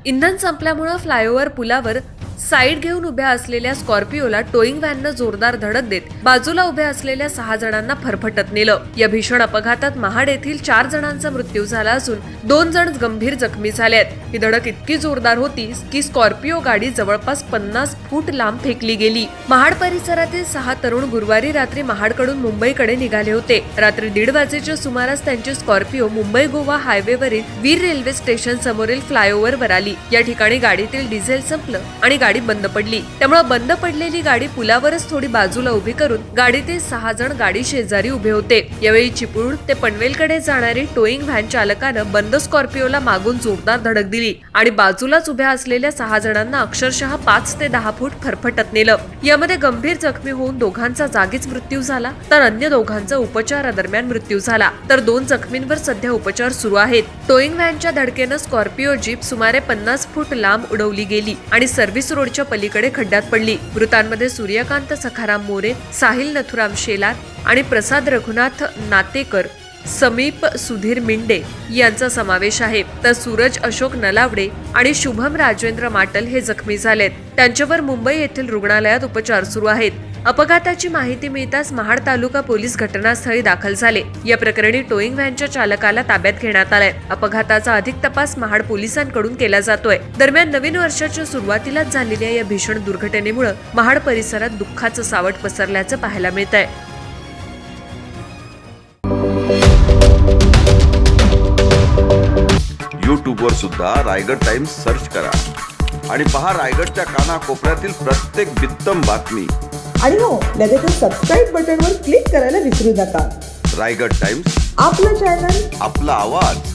इंधन संपल्यामुळे फ्लायओव्हर पुलावर साईड घेऊन उभ्या असलेल्या स्कॉर्पिओला टोईंग व्हॅननं जोरदार धडक देत बाजूला उभ्या असलेल्या 6 जणांना फरफटत नेलं। या भीषण अपघातात महाड येथील 4 जणांचा मृत्यू झाला असून 2 जण गंभीर जखमी झाले आहेत। ही धडक इतकी जोरदार होती की स्कॉर्पिओ गाडी जवळपास 50 फूट लांब फेकली गेली। महाड परिसरातील 6 तरुण गुरुवारी रात्री महाडकडून मुंबईकडे निघाले होते। रात्री 1:30 वाजेच्या सुमारास त्यांची स्कॉर्पिओ मुंबई गोवा हायवेवरील वीर रेल्वे स्टेशन समोरील फ्लायओव्हरवर आली। या ठिकाणी गाडीतील डिझेल संपलं आणि गाडी बंद पडली। त्यामुळे बंद पडलेली गाडी पुलावरच थोडी बाजूला उभी करून गाडीतील 6 जण गाडी शेजारी उभे होते। यावेळी चिपळूण ते पनवेलकडे जाणारी टोईंग व्हॅन चालकानं बंद स्कॉर्पिओला मागून जोरदार धडक दिली आणि बाजूलाच उभ्या असलेल्या 6 जणांना अक्षरशः 5 ते 10 फूट फरफटत नेलं। यामध्ये गंभीर जखमी होऊन दोघांचा जागीच मृत्यू झाला, तर अन्य दोघांचा उपचारादरम्यान मृत्यू झाला, तर 2 जखमींवर सध्या उपचार सुरू आहेत। टोईंग व्हॅनच्या धडकेनं स्कॉर्पिओ जीप सुमारे 50 फूट लांब उडवली गेली आणि सर्व्हिस रोडच्या पलीकडे खड्ड्यात पडली। मृतांमध्ये सूर्यकांत सखाराम मोरे, साहिल नथुराम शेलार आणि प्रसाद रघुनाथ नातेकर, समीप सुधीर मिंडे यांचा समावेश आहे, तर सूरज अशोक नलावडे आणि शुभम राजेंद्र माटल हे जखमी झालेत। त्यांच्यावर मुंबई येथील रुग्णालयात उपचार सुरू आहेत। अपघाताची माहिती मिळताच महाड तालुका पोलीस घटनास्थळी दाखल झाले। या प्रकरणी टोईंग व्हॅनच्या चालकाला ताब्यात घेण्यात आलाय। अपघाताचा अधिक तपास महाड पोलिसांकडून केला जातोय। दरम्यान नवीन वर्षाच्या सुरुवातीलाच झालेल्या या भीषण दुर्घटनेमुळे महाड परिसरात दुःखाचं सावट पसरल्याचं पाहायला मिळतंय। यूट्यूबवर सुद्धा रायगड टाइम्स सर्च करा आणि पहा रायगडच्या कानाकोपऱ्यातील प्रत्येक बित्तम बातमी। आणि हो, लगेच सबस्क्राईब बटनवर क्लिक करायला विसरू नका। रायगड टाइम्स, आपलं चॅनल, आपला आवाज।